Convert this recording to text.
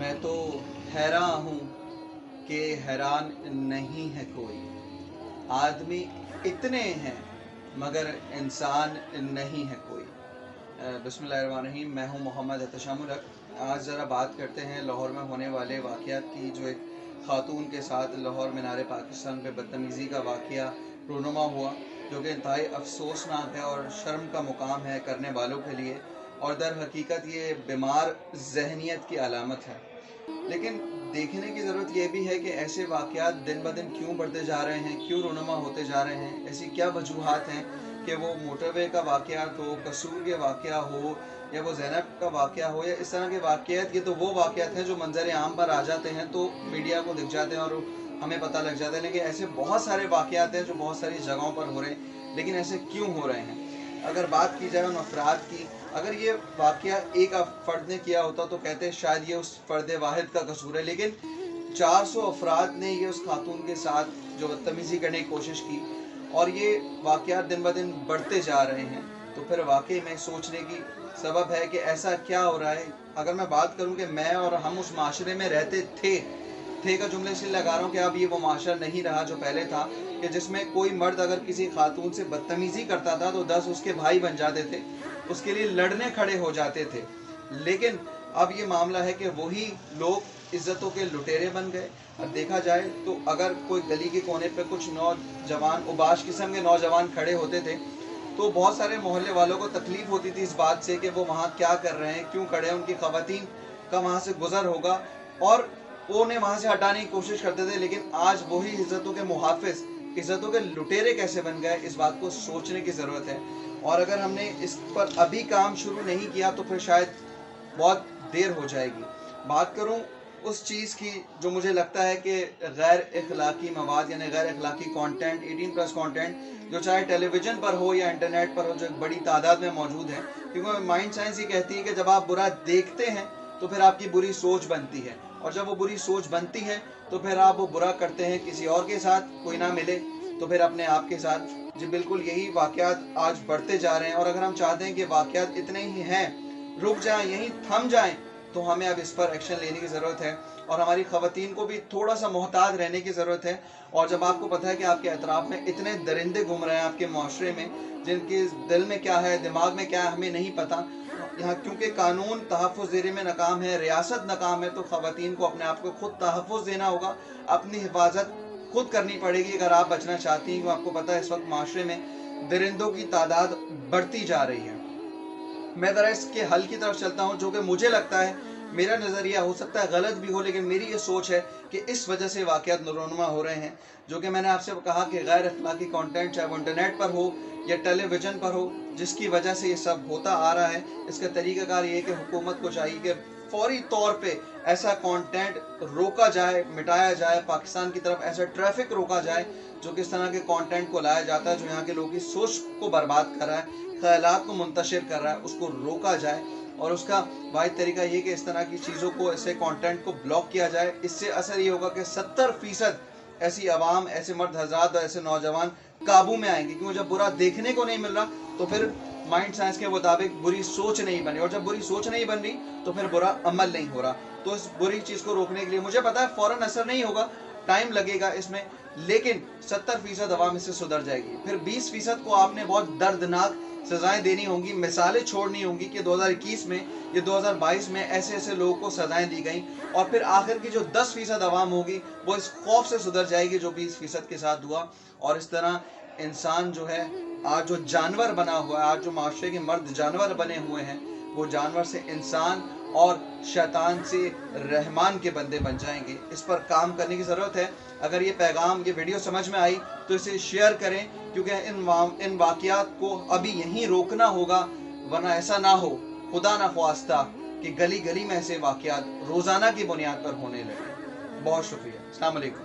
मैं तो हैरान हूँ कि हैरान नहीं है कोई। आदमी इतने हैं मगर इंसान नहीं है कोई। बिस्मिल्लाहिर्रहमानिर्रहीम। मैं हूँ मोहम्मद एहतशाम उल हक। आज ज़रा बात करते हैं लाहौर में होने वाले वाक़यात की। जो एक ख़ातून के साथ लाहौर मीनार पाकिस्तान पे बदतमीज़ी का वाक़या रूनुमा हुआ, जो कि इंतहाई अफसोसनाक है और शर्म का मुकाम है करने वालों के लिए, और दर हकीकत ये बीमार जहनीत की अलामत है। लेकिन देखने की ज़रूरत यह भी है कि ऐसे वाक़यात दिन ब दिन क्यों बढ़ते जा रहे हैं, क्यों रूनुमा होते जा रहे हैं। ऐसी क्या वजूहात हैं कि वो मोटरवे का वाक़यात हो, कसूर के वाक़या हो, या वो ज़ैनब का वाक़या हो, या इस तरह के वाक़यात। ये तो वो वाक़यात हैं जो मंजर आम पर आ जाते हैं तो मीडिया को दिख जाते हैं और हमें पता लग जाता है। लेकिन ऐसे बहुत सारे वाक़यात हैं जो बहुत सारी जगहों पर हो रहे हैं, लेकिन ऐसे क्यों हो रहे हैं। अगर बात की जाए उन अफराद की, अगर ये वाक़या एक फ़र्द ने किया होता तो कहते शायद ये उस फ़र्द वाहिद का कसूर है, लेकिन 400 अफराद ने ये उस खातून के साथ जो बदतमीज़ी करने की कोशिश की, और ये वाक़यात दिन ब दिन बढ़ते जा रहे हैं। तो फिर वाकई में सोचने की सबब है कि ऐसा क्या हो रहा है। अगर मैं बात करूं कि मैं और हम उस माशरे में रहते थे का जुमले से लगा रहा हूँ कि अब ये वो माशरा नहीं रहा जो पहले था, कि जिसमें कोई मर्द अगर किसी खातून से बदतमीज़ी करता था तो 10 उसके भाई बन जाते थे, उसके लिए लड़ने खड़े हो जाते थे। लेकिन अब ये मामला है कि वही लोग इज्जतों के लुटेरे बन गए। अब देखा जाए तो अगर कोई गली के कोने पे कुछ नौजवान उबाश किस्म के नौजवान खड़े होते थे तो बहुत सारे मोहल्ले वालों को तकलीफ होती थी इस बात से कि वो वहाँ क्या कर रहे हैं, क्यों खड़े हैं, उनकी ख़वातीन का वहाँ से गुजर होगा, और वो उन्हें वहाँ से हटाने की कोशिश करते थे। लेकिन आज वही इज्जतों के मुहाफिज, इज्जतों के लुटेरे कैसे बन गए, इस बात को सोचने की ज़रूरत है। और अगर हमने इस पर अभी काम शुरू नहीं किया तो फिर शायद बहुत देर हो जाएगी। बात करूं उस चीज़ की जो मुझे लगता है कि गैर अखलाकी मवाद यानी गैर अखलाकी कंटेंट, 18+ कंटेंट, जो चाहे टेलीविज़न पर हो या इंटरनेट पर हो, जो एक बड़ी तादाद में मौजूद है। क्योंकि माइंड साइंस ये कहती है कि जब आप बुरा देखते हैं तो फिर आपकी बुरी सोच बनती है, और जब वो बुरी सोच बनती है तो फिर आप वो बुरा करते हैं किसी और के साथ, कोई ना मिले तो फिर अपने आप के साथ। जी बिल्कुल यही वाक़यात आज बढ़ते जा रहे हैं। और अगर हम चाहते हैं कि वाक़यात इतने ही हैं, रुक जाएं, यहीं थम जाएं, तो हमें अब इस पर एक्शन लेने की ज़रूरत है, और हमारी ख़वातीन को भी थोड़ा सा मोहतात रहने की ज़रूरत है। और जब आपको पता है कि आपके अतराफ़ में इतने दरिंदे घूम रहे हैं आपके माशरे में, जिनके दिल में क्या है, दिमाग में क्या है, हमें नहीं पता। यहाँ क्योंकि कानून तहफ़्फ़ुज़ देने में नाकाम है, रियासत नाकाम है, तो ख़वातीन को अपने आप को खुद तहफ़्फ़ुज़ देना होगा, अपनी हिफाजत खुद करनी पड़ेगी अगर आप बचना चाहती हैं। क्योंकि आपको पता है इस वक्त माशरे में दरिंदों की तादाद बढ़ती जा रही है। मैं ज़रा इसके हल की तरफ चलता हूँ, जो कि मुझे लगता है, मेरा नज़रिया हो सकता है गलत भी हो, लेकिन मेरी ये सोच है कि इस वजह से वाक़यात रूनुमा हो रहे हैं। जो कि मैंने आपसे कहा कि गैर अखलाकी कंटेंट, चाहे वो इंटरनेट पर हो या टेलीविज़न पर हो, जिसकी वजह से ये सब होता आ रहा है। इसका तरीक़ाकार ये है कि हुकूमत को चाहिए कि फौरी तौर पे ऐसा कंटेंट रोका जाए, मिटाया जाए। पाकिस्तान की तरफ ऐसा ट्रैफिक रोका जाए जो कि इस तरह के कंटेंट को लाया जाता है, जो यहाँ के लोगों की सोच को बर्बाद कर रहा है, ख़यालात को मुंतशिर कर रहा है, उसको रोका जाए। और उसका वाहिद तरीका ये कि इस तरह की चीज़ों को, ऐसे कंटेंट को ब्लॉक किया जाए। इससे असर ये होगा कि 70% ऐसी आवाम, ऐसे मर्द हज़रात और ऐसे नौजवान काबू में आएंगे। क्योंकि जब बुरा देखने को नहीं मिल रहा तो फिर माइंड साइंस के मुताबिक बुरी सोच नहीं बनी, और जब बुरी सोच नहीं बन रही तो फिर बुरा अमल नहीं हो रहा। तो इस बुरी चीज़ को रोकने के लिए मुझे पता है फ़ौरन असर नहीं होगा, टाइम लगेगा इसमें, लेकिन 70% आवाम इससे सुधर जाएगी। फिर 20% को आपने बहुत दर्दनाक सज़ाएं देनी होंगी, मिसालें छोड़नी होंगी कि 2021 में या 2022 में ऐसे ऐसे लोगों को सज़ाएं दी गई। और फिर आखिर की जो 10% आवाम होगी वो इस खौफ से सुधर जाएगी जो 20% के साथ हुआ। और इस तरह इंसान जो है, आज जो जानवर बना हुआ है, आज जो माशरे के मर्द जानवर बने हुए हैं, वो जानवर से इंसान और शैतान से रहमान के बंदे बन जाएंगे। इस पर काम करने की ज़रूरत है। अगर ये पैगाम, ये वीडियो समझ में आई तो इसे शेयर करें, क्योंकि इन वाक़यात को अभी यहीं रोकना होगा, वरना ऐसा ना हो, खुदा ना ख्वास्ता, कि गली गली में ऐसे वाक़यात रोज़ाना की बुनियाद पर होने लगे। बहुत शुक्रिया। अस्सलाम वालेकुम।